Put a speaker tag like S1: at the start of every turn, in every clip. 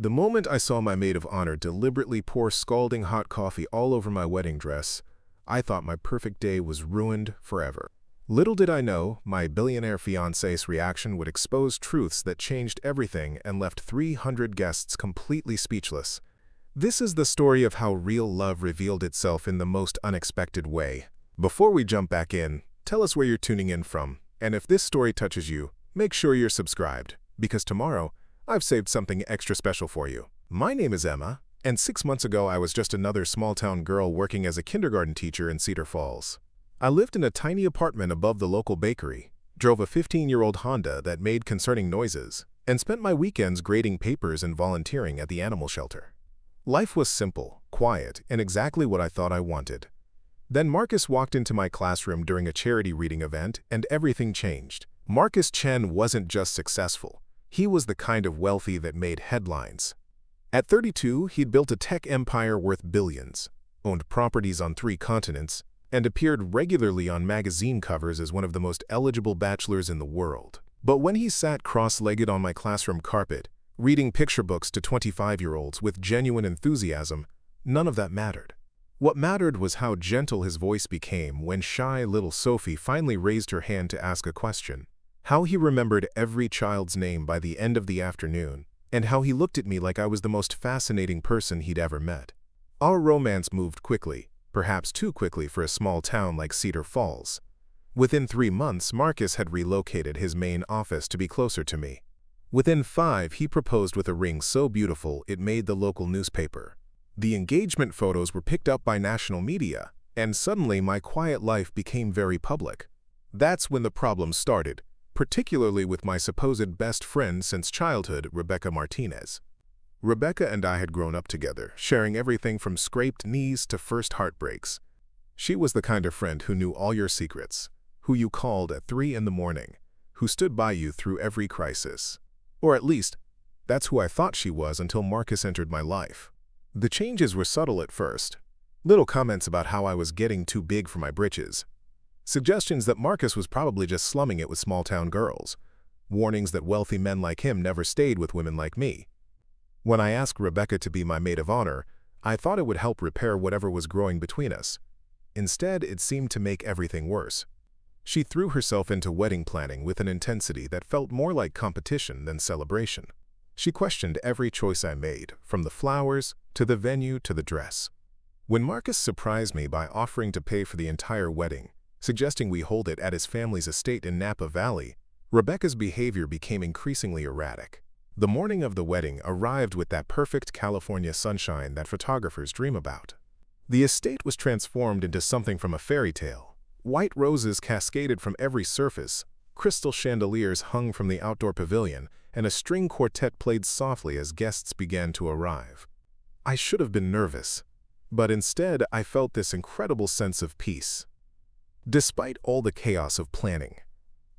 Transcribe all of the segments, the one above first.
S1: The moment I saw my maid of honor deliberately pour scalding hot coffee all over my wedding dress, I thought my perfect day was ruined forever. Little did I know, my billionaire fiancé's reaction would expose truths that changed everything and left 300 guests completely speechless. This is the story of how real love revealed itself in the most unexpected way. Before we jump back in, tell us where you're tuning in from, and if this story touches you, make sure you're subscribed, because tomorrow, I've saved something extra special for you. My name is Emma, and 6 months ago I was just another small-town girl working as a kindergarten teacher in Cedar Falls. I lived in a tiny apartment above the local bakery, drove a 15-year-old Honda that made concerning noises, and spent my weekends grading papers and volunteering at the animal shelter. Life was simple, quiet, and exactly what I thought I wanted. Then Marcus walked into my classroom during a charity reading event, and everything changed. Marcus Chen wasn't just successful. He was the kind of wealthy that made headlines. At 32, he'd built a tech empire worth billions, owned properties on 3 continents, and appeared regularly on magazine covers as one of the most eligible bachelors in the world. But when he sat cross-legged on my classroom carpet, reading picture books to 25-year-olds with genuine enthusiasm, none of that mattered. What mattered was how gentle his voice became when shy little Sophie finally raised her hand to ask a question. How he remembered every child's name by the end of the afternoon, and how he looked at me like I was the most fascinating person he'd ever met. Our romance moved quickly, perhaps too quickly for a small town like Cedar Falls. Within 3 months, Marcus had relocated his main office to be closer to me. Within 5, he proposed with a ring so beautiful it made the local newspaper. The engagement photos were picked up by national media, and suddenly my quiet life became very public. That's when the problem started, particularly with my supposed best friend since childhood, Rebecca Martinez. Rebecca and I had grown up together, sharing everything from scraped knees to first heartbreaks. She was the kind of friend who knew all your secrets, who you called at 3 in the morning, who stood by you through every crisis. Or at least, that's who I thought she was until Marcus entered my life. The changes were subtle at first. Little comments about how I was getting too big for my britches. Suggestions that Marcus was probably just slumming it with small-town girls. Warnings that wealthy men like him never stayed with women like me. When I asked Rebecca to be my maid of honor, I thought it would help repair whatever was growing between us. Instead, it seemed to make everything worse. She threw herself into wedding planning with an intensity that felt more like competition than celebration. She questioned every choice I made, from the flowers to the venue to the dress. When Marcus surprised me by offering to pay for the entire wedding, suggesting we hold it at his family's estate in Napa Valley, Rebecca's behavior became increasingly erratic. The morning of the wedding arrived with that perfect California sunshine that photographers dream about. The estate was transformed into something from a fairy tale. White roses cascaded from every surface, crystal chandeliers hung from the outdoor pavilion, and a string quartet played softly as guests began to arrive. I should have been nervous, but instead I felt this incredible sense of peace. Despite all the chaos of planning,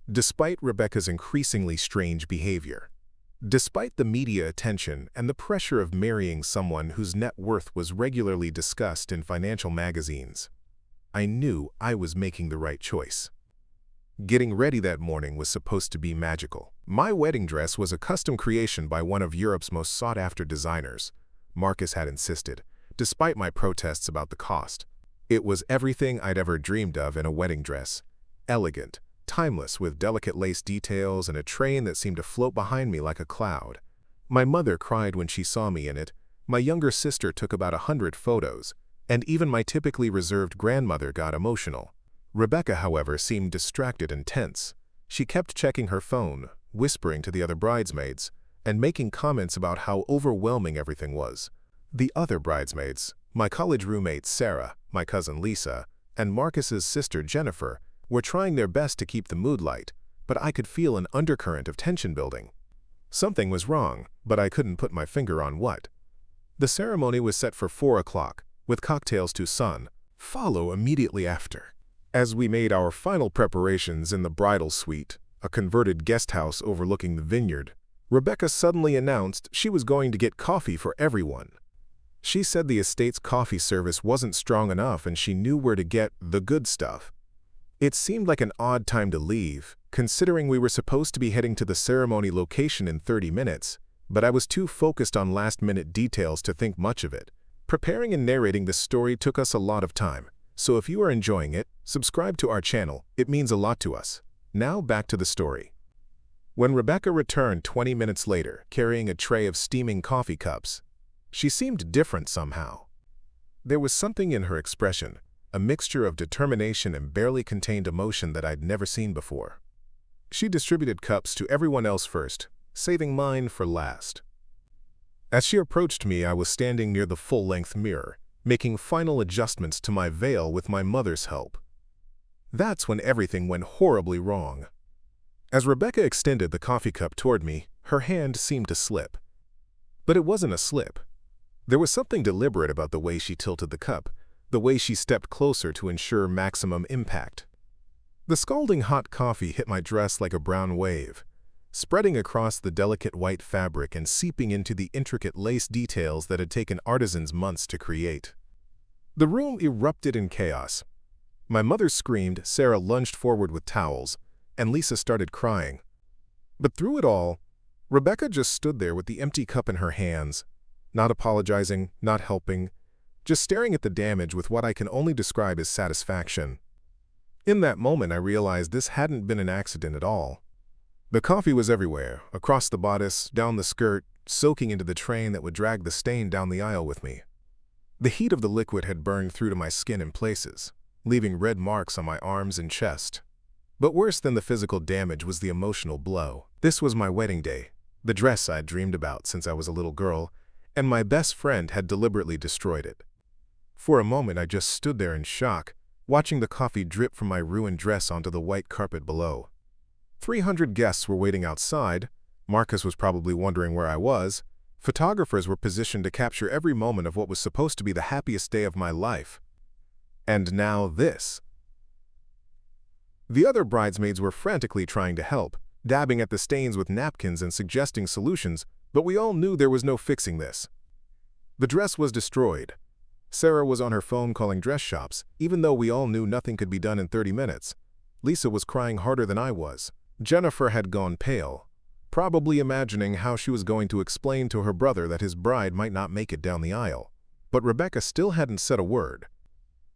S1: despite Rebecca's increasingly strange behavior, despite the media attention and the pressure of marrying someone whose net worth was regularly discussed in financial magazines, I knew I was making the right choice. Getting ready that morning was supposed to be magical. My wedding dress was a custom creation by one of Europe's most sought-after designers. Marcus had insisted, despite my protests about the cost. It was everything I'd ever dreamed of in a wedding dress. Elegant, timeless, with delicate lace details and a train that seemed to float behind me like a cloud. My mother cried when she saw me in it. My younger sister took about 100 photos, and even my typically reserved grandmother got emotional. Rebecca, however, seemed distracted and tense. She kept checking her phone, whispering to the other bridesmaids, and making comments about how overwhelming everything was. The other bridesmaids, my college roommate Sarah, my cousin Lisa, and Marcus's sister Jennifer, were trying their best to keep the mood light, but I could feel an undercurrent of tension building. Something was wrong, but I couldn't put my finger on what. The ceremony was set for 4 o'clock, with cocktails to follow immediately after. As we made our final preparations in the bridal suite, a converted guest house overlooking the vineyard, Rebecca suddenly announced she was going to get coffee for everyone. She said the estate's coffee service wasn't strong enough and she knew where to get the good stuff. It seemed like an odd time to leave, considering we were supposed to be heading to the ceremony location in 30 minutes, but I was too focused on last-minute details to think much of it. Preparing and narrating this story took us a lot of time, so if you are enjoying it, subscribe to our channel. It means a lot to us. Now back to the story. When Rebecca returned 20 minutes later, carrying a tray of steaming coffee cups, she seemed different somehow. There was something in her expression, a mixture of determination and barely contained emotion that I'd never seen before. She distributed cups to everyone else first, saving mine for last. As she approached me, I was standing near the full-length mirror, making final adjustments to my veil with my mother's help. That's when everything went horribly wrong. As Rebecca extended the coffee cup toward me, her hand seemed to slip. But it wasn't a slip. There was something deliberate about the way she tilted the cup, the way she stepped closer to ensure maximum impact. The scalding hot coffee hit my dress like a brown wave, spreading across the delicate white fabric and seeping into the intricate lace details that had taken artisans months to create. The room erupted in chaos. My mother screamed, Sarah lunged forward with towels, and Lisa started crying. But through it all, Rebecca just stood there with the empty cup in her hands, not apologizing, not helping, just staring at the damage with what I can only describe as satisfaction. In that moment, I realized this hadn't been an accident at all. The coffee was everywhere, across the bodice, down the skirt, soaking into the train that would drag the stain down the aisle with me. The heat of the liquid had burned through to my skin in places, leaving red marks on my arms and chest. But worse than the physical damage was the emotional blow. This was my wedding day, the dress I'd dreamed about since I was a little girl, and my best friend had deliberately destroyed it. For a moment, I just stood there in shock, watching the coffee drip from my ruined dress onto the white carpet below. 300 guests were waiting outside. Marcus was probably wondering where I was. Photographers were positioned to capture every moment of what was supposed to be the happiest day of my life. And now this. The other bridesmaids were frantically trying to help, dabbing at the stains with napkins and suggesting solutions, but we all knew there was no fixing this. The dress was destroyed. Sarah was on her phone calling dress shops, even though we all knew nothing could be done in 30 minutes. Lisa was crying harder than I was. Jennifer had gone pale, probably imagining how she was going to explain to her brother that his bride might not make it down the aisle. But Rebecca still hadn't said a word.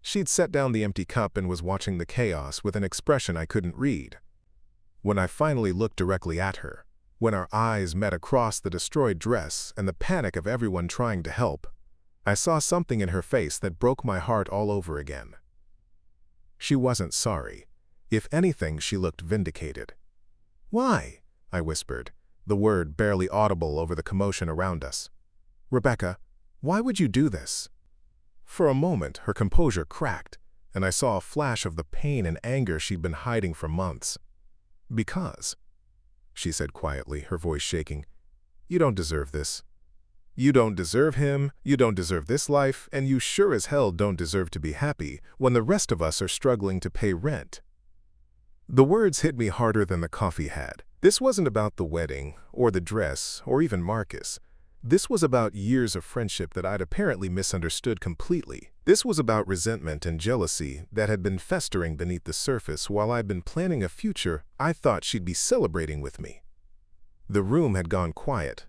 S1: She'd set down the empty cup and was watching the chaos with an expression I couldn't read. When I finally looked directly at her, when our eyes met across the destroyed dress and the panic of everyone trying to help, I saw something in her face that broke my heart all over again. She wasn't sorry. If anything, she looked vindicated. "Why?" I whispered, the word barely audible over the commotion around us. "Rebecca, why would you do this?" For a moment, her composure cracked, and I saw a flash of the pain and anger she'd been hiding for months. "Because," she said quietly, her voice shaking, "you don't deserve this. You don't deserve him, you don't deserve this life, and you sure as hell don't deserve to be happy when the rest of us are struggling to pay rent." The words hit me harder than the coffee had. This wasn't about the wedding, or the dress, or even Marcus. This was about years of friendship that I'd apparently misunderstood completely. This was about resentment and jealousy that had been festering beneath the surface while I'd been planning a future I thought she'd be celebrating with me. The room had gone quiet.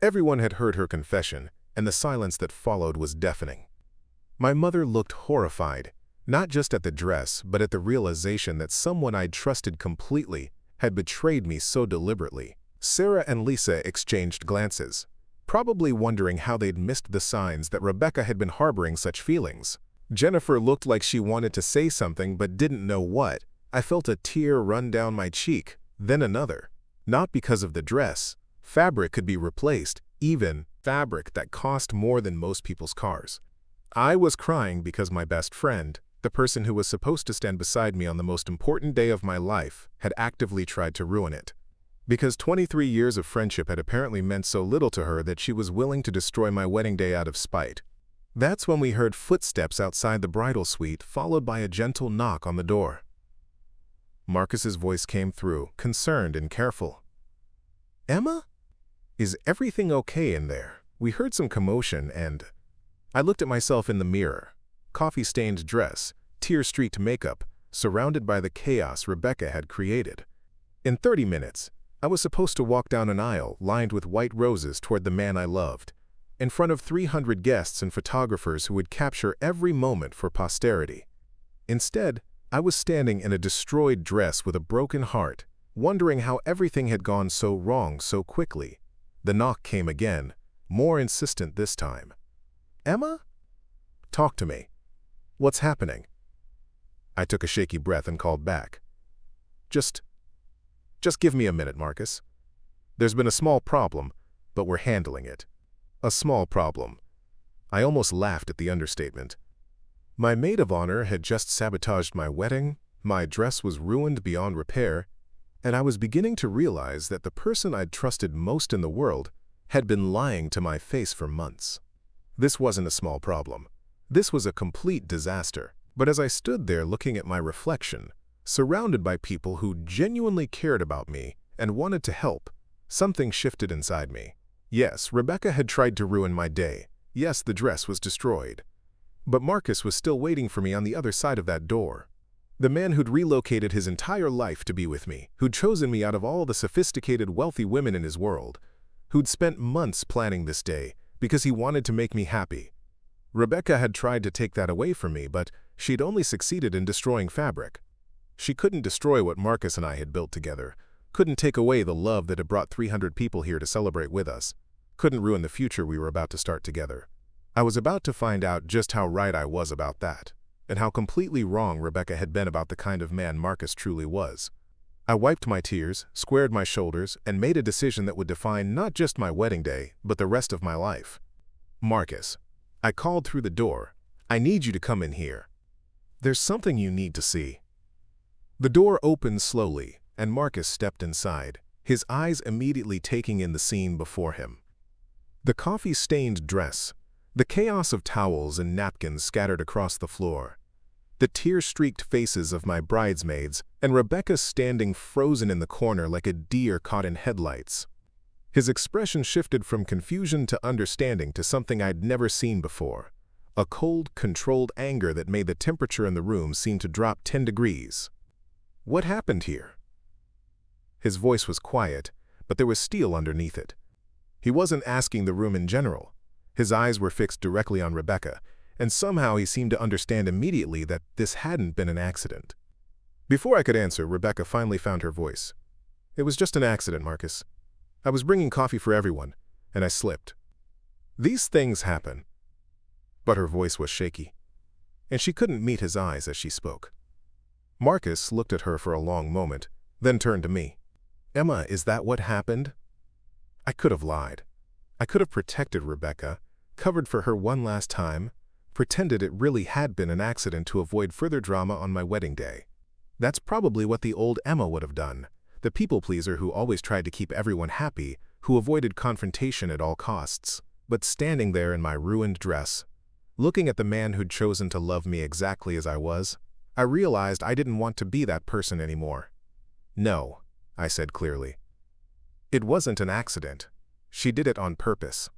S1: Everyone had heard her confession, and the silence that followed was deafening. My mother looked horrified, not just at the dress, but at the realization that someone I'd trusted completely had betrayed me so deliberately. Sarah and Lisa exchanged glances, probably wondering how they'd missed the signs that Rebecca had been harboring such feelings. Jennifer looked like she wanted to say something but didn't know what. I felt a tear run down my cheek, then another. Not because of the dress. Fabric could be replaced, even fabric that cost more than most people's cars. I was crying because my best friend, the person who was supposed to stand beside me on the most important day of my life, had actively tried to ruin it. Because 23 years of friendship had apparently meant so little to her that she was willing to destroy my wedding day out of spite. That's when we heard footsteps outside the bridal suite, followed by a gentle knock on the door. Marcus's voice came through, concerned and careful. "Emma? Is everything okay in there?" We heard some commotion and I looked at myself in the mirror. Coffee-stained dress, tear-streaked makeup, surrounded by the chaos Rebecca had created. In 30 minutes, I was supposed to walk down an aisle lined with white roses toward the man I loved, in front of 300 guests and photographers who would capture every moment for posterity. Instead, I was standing in a destroyed dress with a broken heart, wondering how everything had gone so wrong so quickly. The knock came again, more insistent this time. "Emma? Talk to me. What's happening?" I took a shaky breath and called back. Just give me a minute, Marcus. There's been a small problem, but we're handling it." A small problem. I almost laughed at the understatement. My maid of honor had just sabotaged my wedding, my dress was ruined beyond repair, and I was beginning to realize that the person I'd trusted most in the world had been lying to my face for months. This wasn't a small problem. This was a complete disaster. But as I stood there looking at my reflection, surrounded by people who genuinely cared about me and wanted to help, something shifted inside me. Yes, Rebecca had tried to ruin my day. Yes, the dress was destroyed. But Marcus was still waiting for me on the other side of that door. The man who'd relocated his entire life to be with me, who'd chosen me out of all the sophisticated, wealthy women in his world, who'd spent months planning this day because he wanted to make me happy. Rebecca had tried to take that away from me, but she'd only succeeded in destroying fabric. She couldn't destroy what Marcus and I had built together, couldn't take away the love that had brought 300 people here to celebrate with us, couldn't ruin the future we were about to start together. I was about to find out just how right I was about that, and how completely wrong Rebecca had been about the kind of man Marcus truly was. I wiped my tears, squared my shoulders, and made a decision that would define not just my wedding day, but the rest of my life. "Marcus," I called through the door, "I need you to come in here. There's something you need to see." The door opened slowly, and Marcus stepped inside, his eyes immediately taking in the scene before him. The coffee-stained dress, the chaos of towels and napkins scattered across the floor, the tear-streaked faces of my bridesmaids, and Rebecca standing frozen in the corner like a deer caught in headlights. His expression shifted from confusion to understanding to something I'd never seen before, a cold, controlled anger that made the temperature in the room seem to drop 10 degrees. "What happened here?" His voice was quiet, but there was steel underneath it. He wasn't asking the room in general. His eyes were fixed directly on Rebecca, and somehow he seemed to understand immediately that this hadn't been an accident. Before I could answer, Rebecca finally found her voice. "It was just an accident, Marcus. I was bringing coffee for everyone, and I slipped. These things happen." But her voice was shaky, and she couldn't meet his eyes as she spoke. Marcus looked at her for a long moment, then turned to me. "Emma, is that what happened?" I could have lied. I could have protected Rebecca, covered for her one last time, pretended it really had been an accident to avoid further drama on my wedding day. That's probably what the old Emma would have done, the people-pleaser who always tried to keep everyone happy, who avoided confrontation at all costs. But standing there in my ruined dress, looking at the man who'd chosen to love me exactly as I was, I realized I didn't want to be that person anymore. "No," I said clearly. "It wasn't an accident. She did it on purpose."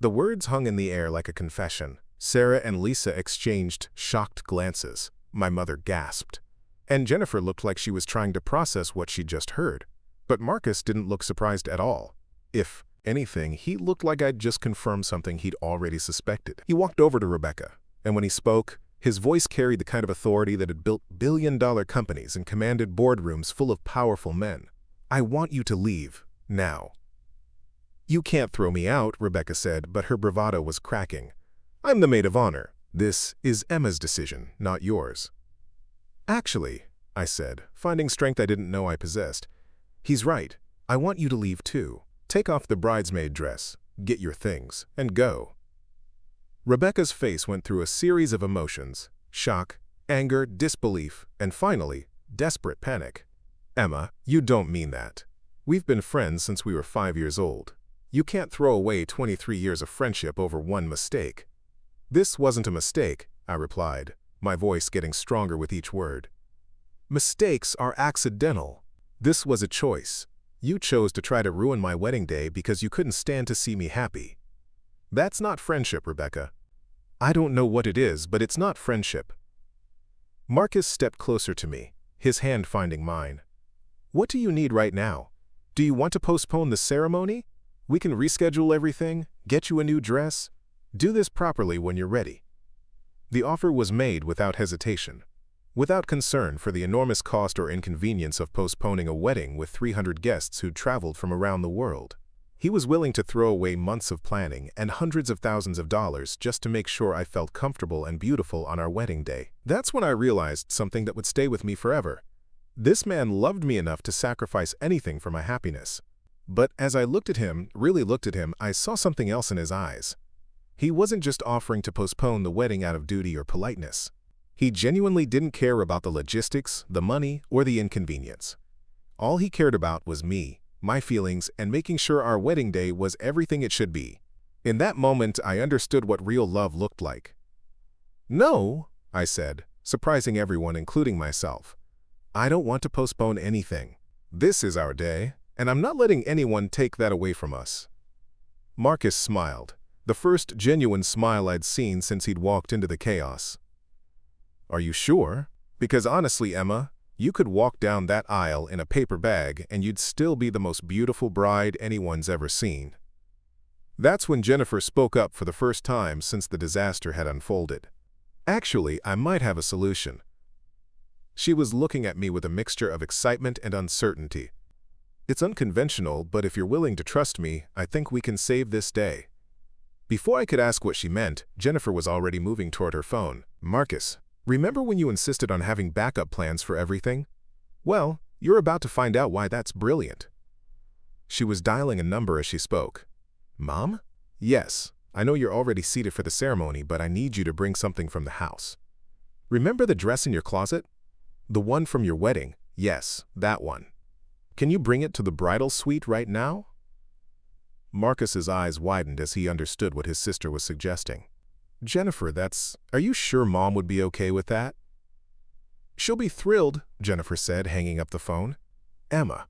S1: The words hung in the air like a confession. Sarah and Lisa exchanged shocked glances. My mother gasped. And Jennifer looked like she was trying to process what she'd just heard. But Marcus didn't look surprised at all. If anything, he looked like I'd just confirmed something he'd already suspected. He walked over to Rebecca, and when he spoke, his voice carried the kind of authority that had built billion-dollar companies and commanded boardrooms full of powerful men. "I want you to leave, now." "You can't throw me out," Rebecca said, but her bravado was cracking. "I'm the maid of honor. This is Emma's decision, not yours." "Actually," I said, finding strength I didn't know I possessed, "he's right. I want you to leave too. Take off the bridesmaid dress, get your things, and go." Rebecca's face went through a series of emotions: shock, anger, disbelief, and finally, desperate panic. "Emma, you don't mean that. We've been friends since we were 5 years old. You can't throw away 23 years of friendship over one mistake." "This wasn't a mistake," I replied, my voice getting stronger with each word. "Mistakes are accidental. This was a choice. You chose to try to ruin my wedding day because you couldn't stand to see me happy. That's not friendship, Rebecca. I don't know what it is, but it's not friendship." Marcus stepped closer to me, his hand finding mine. "What do you need right now? Do you want to postpone the ceremony? We can reschedule everything, get you a new dress. Do this properly when you're ready." The offer was made without hesitation, without concern for the enormous cost or inconvenience of postponing a wedding with 300 guests who'd traveled from around the world. He was willing to throw away months of planning and hundreds of thousands of dollars just to make sure I felt comfortable and beautiful on our wedding day. That's when I realized something that would stay with me forever. This man loved me enough to sacrifice anything for my happiness. But as I looked at him, really looked at him, I saw something else in his eyes. He wasn't just offering to postpone the wedding out of duty or politeness. He genuinely didn't care about the logistics, the money, or the inconvenience. All he cared about was me, my feelings, and making sure our wedding day was everything it should be. In that moment, I understood what real love looked like. "No," I said, surprising everyone, including myself. "I don't want to postpone anything. This is our day, and I'm not letting anyone take that away from us." Marcus smiled, the first genuine smile I'd seen since he'd walked into the chaos. "Are you sure? Because honestly, Emma, you could walk down that aisle in a paper bag and you'd still be the most beautiful bride anyone's ever seen." That's when Jennifer spoke up for the first time since the disaster had unfolded. "Actually, I might have a solution." She was looking at me with a mixture of excitement and uncertainty. "It's unconventional, but if you're willing to trust me, I think we can save this day." Before I could ask what she meant, Jennifer was already moving toward her phone. "Marcus, remember when you insisted on having backup plans for everything? Well, you're about to find out why that's brilliant." She was dialing a number as she spoke. "Mom? Yes, I know you're already seated for the ceremony, but I need you to bring something from the house. Remember the dress in your closet? The one from your wedding? Yes, that one. Can you bring it to the bridal suite right now?" Marcus's eyes widened as he understood what his sister was suggesting. "Jennifer, are you sure Mom would be okay with that?" "She'll be thrilled," Jennifer said, hanging up the phone. "Emma,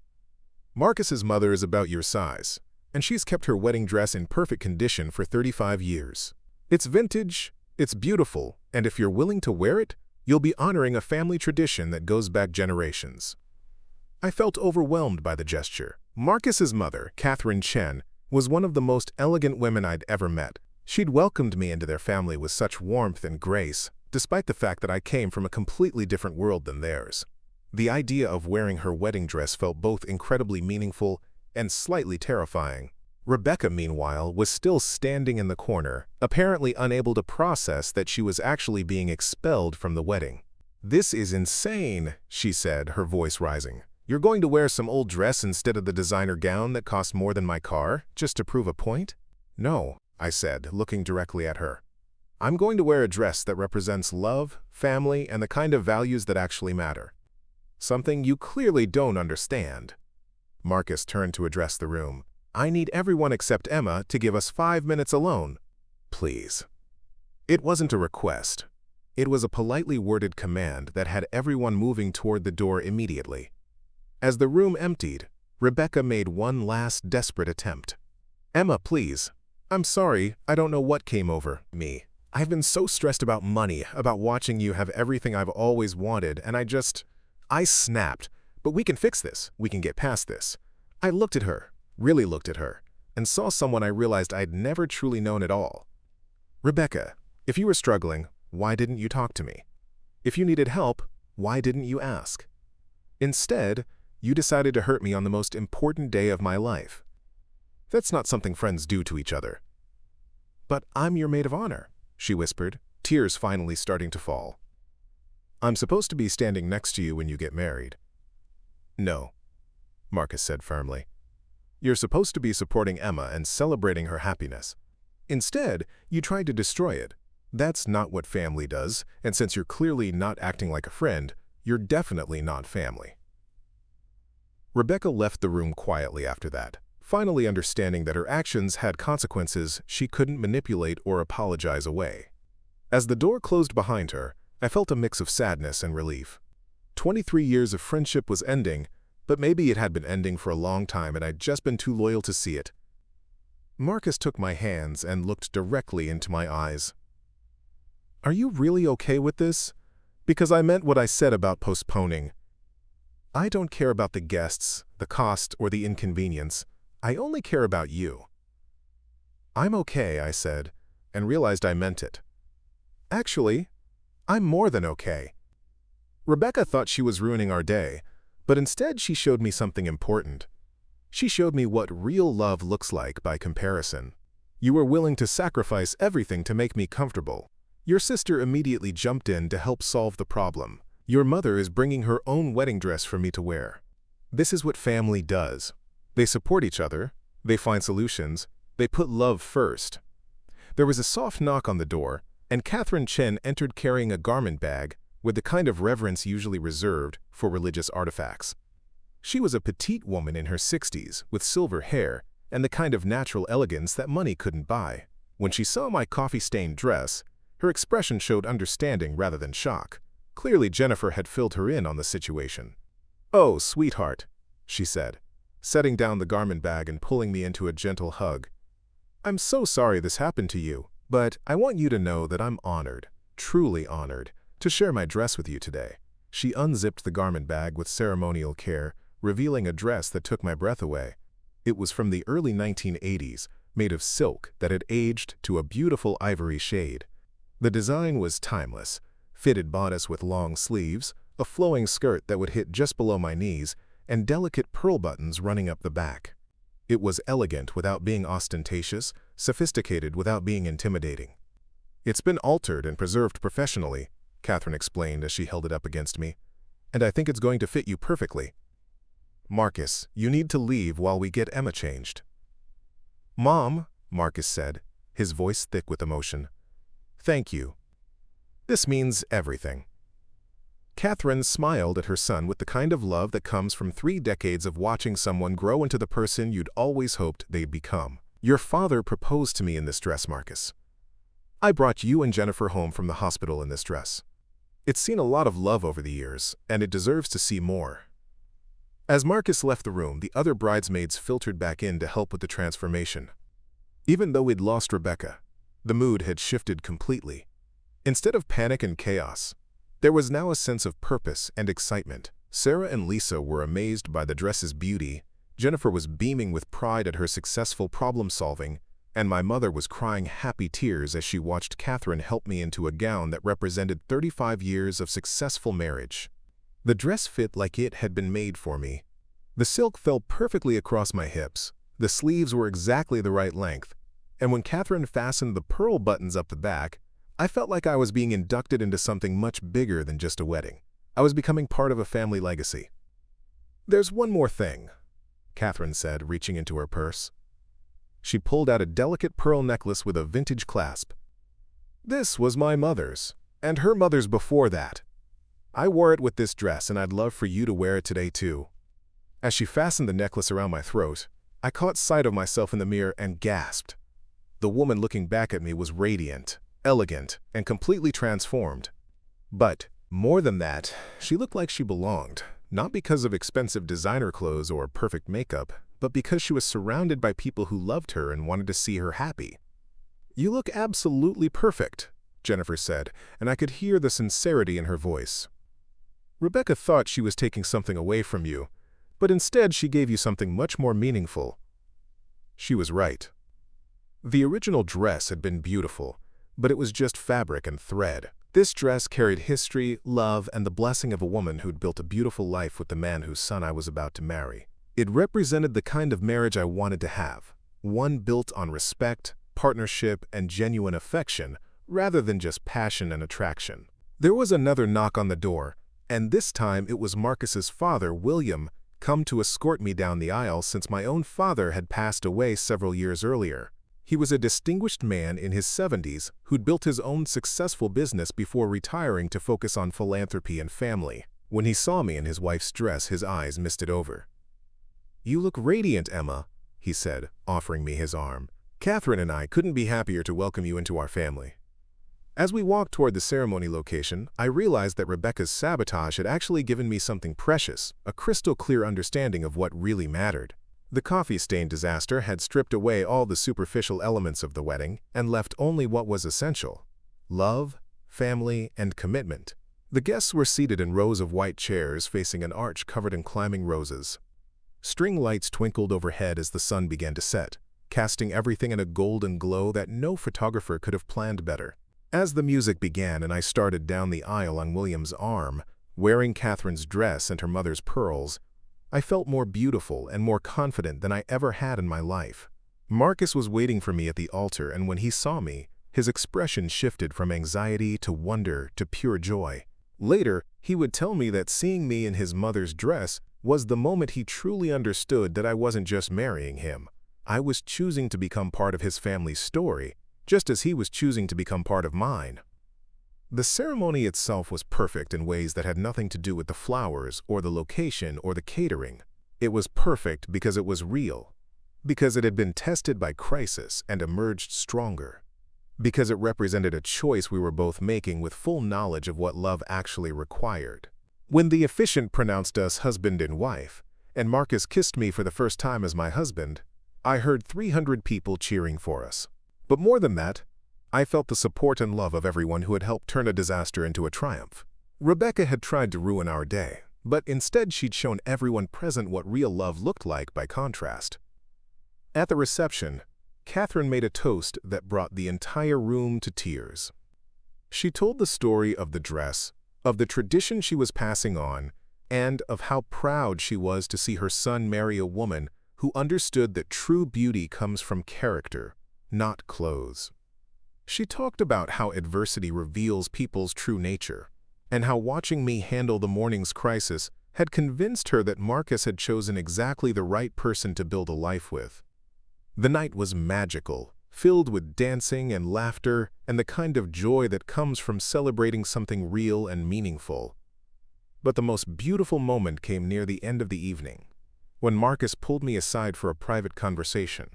S1: Marcus's mother is about your size, and she's kept her wedding dress in perfect condition for 35 years. It's vintage, it's beautiful, and if you're willing to wear it, you'll be honoring a family tradition that goes back generations." I felt overwhelmed by the gesture. Marcus's mother, Catherine Chen, was one of the most elegant women I'd ever met. She'd welcomed me into their family with such warmth and grace, despite the fact that I came from a completely different world than theirs. The idea of wearing her wedding dress felt both incredibly meaningful and slightly terrifying. Rebecca, meanwhile, was still standing in the corner, apparently unable to process that she was actually being expelled from the wedding. "This is insane," she said, her voice rising. "You're going to wear some old dress instead of the designer gown that cost more than my car, just to prove a point?" "No," I said, looking directly at her. "I'm going to wear a dress that represents love, family, and the kind of values that actually matter." "Something you clearly don't understand." Marcus turned to address the room. "I need everyone except Emma to give us 5 minutes alone. Please." It wasn't a request. It was a politely worded command that had everyone moving toward the door immediately. As the room emptied, Rebecca made one last desperate attempt. "Emma, please. I'm sorry, I don't know what came over me. I've been so stressed about money, about watching you have everything I've always wanted, and I snapped. But we can fix this. We can get past this." I looked at her, really looked at her, and saw someone I realized I'd never truly known at all. "Rebecca, if you were struggling, why didn't you talk to me? If you needed help, why didn't you ask? Instead, you decided to hurt me on the most important day of my life. That's not something friends do to each other." "But I'm your maid of honor," she whispered, tears finally starting to fall. "I'm supposed to be standing next to you when you get married." "No," Marcus said firmly. "You're supposed to be supporting Emma and celebrating her happiness. Instead, you tried to destroy it. That's not what family does, and since you're clearly not acting like a friend, you're definitely not family." Rebecca left the room quietly after that, finally understanding that her actions had consequences she couldn't manipulate or apologize away. As the door closed behind her, I felt a mix of sadness and relief. 23 years of friendship was ending, but maybe it had been ending for a long time and I'd just been too loyal to see it. Marcus took my hands and looked directly into my eyes. "Are you really okay with this? Because I meant what I said about postponing. I don't care about the guests, the cost, or the inconvenience. I only care about you." "I'm okay," I said, and realized I meant it. "Actually, I'm more than okay." Rebecca thought she was ruining our day, but instead she showed me something important. She showed me what real love looks like by comparison. "You were willing to sacrifice everything to make me comfortable. Your sister immediately jumped in to help solve the problem. Your mother is bringing her own wedding dress for me to wear. This is what family does. They support each other, they find solutions, they put love first." There was a soft knock on the door, and Catherine Chen entered carrying a garment bag with the kind of reverence usually reserved for religious artifacts. She was a petite woman in her 60s with silver hair and the kind of natural elegance that money couldn't buy. When she saw my coffee-stained dress, her expression showed understanding rather than shock. Clearly, Jennifer had filled her in on the situation. "Oh, sweetheart," she said, setting down the garment bag and pulling me into a gentle hug. "I'm so sorry this happened to you, but I want you to know that I'm honored, truly honored, to share my dress with you today." She unzipped the garment bag with ceremonial care, revealing a dress that took my breath away. It was from the early 1980s, made of silk that had aged to a beautiful ivory shade. The design was timeless: fitted bodice with long sleeves, a flowing skirt that would hit just below my knees, and delicate pearl buttons running up the back. It was elegant without being ostentatious, sophisticated without being intimidating. "It's been altered and preserved professionally," Catherine explained as she held it up against me, "and I think it's going to fit you perfectly. Marcus, you need to leave while we get Emma changed." "Mom," Marcus said, his voice thick with emotion, "thank you. This means everything." Catherine smiled at her son with the kind of love that comes from 3 decades of watching someone grow into the person you'd always hoped they'd become. "Your father proposed to me in this dress, Marcus. I brought you and Jennifer home from the hospital in this dress. It's seen a lot of love over the years, and it deserves to see more." As Marcus left the room, the other bridesmaids filtered back in to help with the transformation. Even though we'd lost Rebecca, the mood had shifted completely. Instead of panic and chaos, there was now a sense of purpose and excitement. Sarah and Lisa were amazed by the dress's beauty, Jennifer was beaming with pride at her successful problem-solving, and my mother was crying happy tears as she watched Catherine help me into a gown that represented 35 years of successful marriage. The dress fit like it had been made for me. The silk fell perfectly across my hips, the sleeves were exactly the right length, and when Catherine fastened the pearl buttons up the back, I felt like I was being inducted into something much bigger than just a wedding. I was becoming part of a family legacy. "There's one more thing," Catherine said, reaching into her purse. She pulled out a delicate pearl necklace with a vintage clasp. "This was my mother's, and her mother's before that. I wore it with this dress, and I'd love for you to wear it today too." As she fastened the necklace around my throat, I caught sight of myself in the mirror and gasped. The woman looking back at me was radiant, elegant, and completely transformed. But more than that, she looked like she belonged, not because of expensive designer clothes or perfect makeup, but because she was surrounded by people who loved her and wanted to see her happy. "You look absolutely perfect," Jennifer said, and I could hear the sincerity in her voice. "Rebecca thought she was taking something away from you, but instead she gave you something much more meaningful." She was right. The original dress had been beautiful, but it was just fabric and thread. This dress carried history, love, and the blessing of a woman who'd built a beautiful life with the man whose son I was about to marry. It represented the kind of marriage I wanted to have, one built on respect, partnership, and genuine affection, rather than just passion and attraction. There was another knock on the door, and this time it was Marcus's father, William, come to escort me down the aisle since my own father had passed away several years earlier. He was a distinguished man in his 70s who'd built his own successful business before retiring to focus on philanthropy and family. When he saw me in his wife's dress, his eyes misted over. "You look radiant, Emma," he said, offering me his arm. "Catherine and I couldn't be happier to welcome you into our family." As we walked toward the ceremony location, I realized that Rebecca's sabotage had actually given me something precious, a crystal-clear understanding of what really mattered. The coffee-stained disaster had stripped away all the superficial elements of the wedding and left only what was essential: love, family, and commitment. The guests were seated in rows of white chairs facing an arch covered in climbing roses. String lights twinkled overhead as the sun began to set, casting everything in a golden glow that no photographer could have planned better. As the music began and I started down the aisle on William's arm, wearing Catherine's dress and her mother's pearls, I felt more beautiful and more confident than I ever had in my life. Marcus was waiting for me at the altar, and when he saw me, his expression shifted from anxiety to wonder to pure joy. Later, he would tell me that seeing me in his mother's dress was the moment he truly understood that I wasn't just marrying him. I was choosing to become part of his family's story, just as he was choosing to become part of mine. The ceremony itself was perfect in ways that had nothing to do with the flowers or the location or the catering. It was perfect because it was real, because it had been tested by crisis and emerged stronger, because it represented a choice we were both making with full knowledge of what love actually required. When the officiant pronounced us husband and wife, and Marcus kissed me for the first time as my husband, I heard 300 people cheering for us. But more than that, I felt the support and love of everyone who had helped turn a disaster into a triumph. Rebecca had tried to ruin our day, but instead she'd shown everyone present what real love looked like by contrast. At the reception, Catherine made a toast that brought the entire room to tears. She told the story of the dress, of the tradition she was passing on, and of how proud she was to see her son marry a woman who understood that true beauty comes from character, not clothes. She talked about how adversity reveals people's true nature, and how watching me handle the morning's crisis had convinced her that Marcus had chosen exactly the right person to build a life with. The night was magical, filled with dancing and laughter and the kind of joy that comes from celebrating something real and meaningful. But the most beautiful moment came near the end of the evening, when Marcus pulled me aside for a private conversation.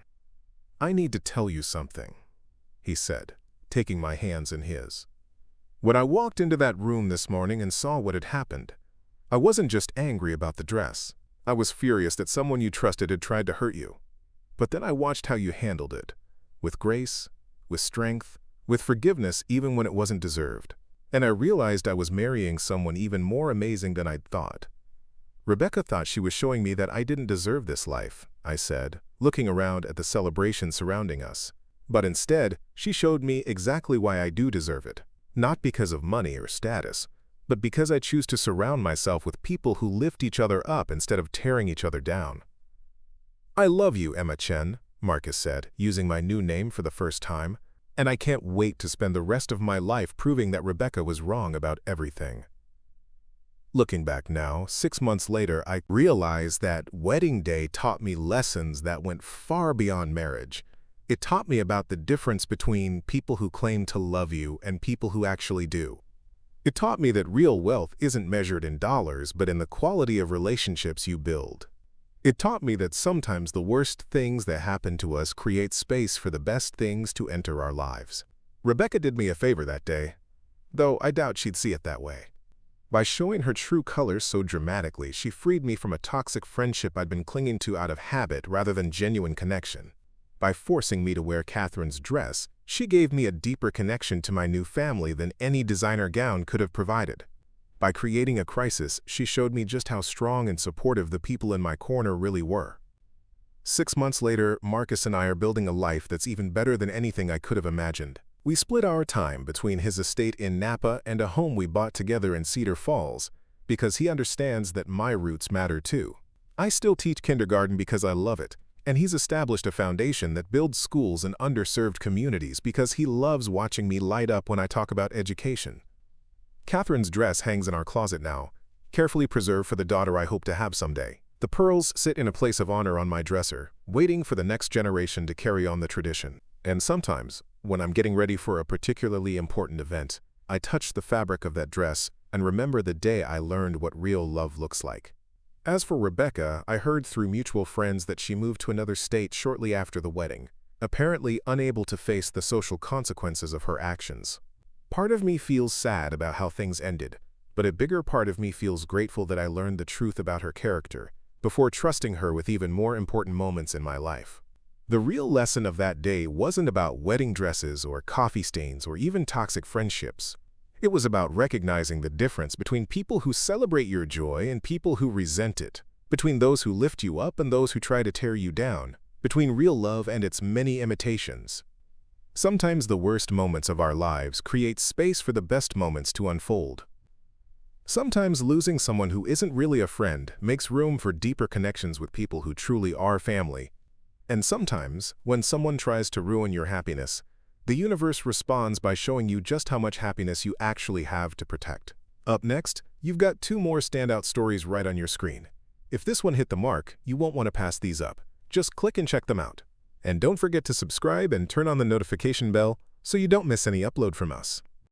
S1: "I need to tell you something," he said, taking my hands in his. "When I walked into that room this morning and saw what had happened, I wasn't just angry about the dress. I was furious that someone you trusted had tried to hurt you. But then I watched how you handled it, with grace, with strength, with forgiveness even when it wasn't deserved. And I realized I was marrying someone even more amazing than I'd thought." "Rebecca thought she was showing me that I didn't deserve this life," I said, looking around at the celebration surrounding us. "But instead, she showed me exactly why I do deserve it. Not because of money or status, but because I choose to surround myself with people who lift each other up instead of tearing each other down." "I love you, Emma Chen," Marcus said, using my new name for the first time, "and I can't wait to spend the rest of my life proving that Rebecca was wrong about everything." Looking back now, 6 months later, I realized that wedding day taught me lessons that went far beyond marriage. It taught me about the difference between people who claim to love you and people who actually do. It taught me that real wealth isn't measured in dollars, but in the quality of relationships you build. It taught me that sometimes the worst things that happen to us create space for the best things to enter our lives. Rebecca did me a favor that day, though I doubt she'd see it that way. By showing her true colors so dramatically, she freed me from a toxic friendship I'd been clinging to out of habit rather than genuine connection. By forcing me to wear Catherine's dress, she gave me a deeper connection to my new family than any designer gown could have provided. By creating a crisis, she showed me just how strong and supportive the people in my corner really were. 6 months later, Marcus and I are building a life that's even better than anything I could have imagined. We split our time between his estate in Napa and a home we bought together in Cedar Falls, because he understands that my roots matter too. I still teach kindergarten because I love it, and he's established a foundation that builds schools in underserved communities because he loves watching me light up when I talk about education. Catherine's dress hangs in our closet now, carefully preserved for the daughter I hope to have someday. The pearls sit in a place of honor on my dresser, waiting for the next generation to carry on the tradition. And sometimes, when I'm getting ready for a particularly important event, I touch the fabric of that dress and remember the day I learned what real love looks like. As for Rebecca, I heard through mutual friends that she moved to another state shortly after the wedding, apparently unable to face the social consequences of her actions. Part of me feels sad about how things ended, but a bigger part of me feels grateful that I learned the truth about her character before trusting her with even more important moments in my life. The real lesson of that day wasn't about wedding dresses or coffee stains or even toxic friendships. It was about recognizing the difference between people who celebrate your joy and people who resent it, between those who lift you up and those who try to tear you down, between real love and its many imitations. Sometimes the worst moments of our lives create space for the best moments to unfold. Sometimes losing someone who isn't really a friend makes room for deeper connections with people who truly are family. And sometimes, when someone tries to ruin your happiness, the universe responds by showing you just how much happiness you actually have to protect. Up next, you've got 2 more standout stories right on your screen. If this one hit the mark, you won't want to pass these up. Just click and check them out. And don't forget to subscribe and turn on the notification bell so you don't miss any upload from us.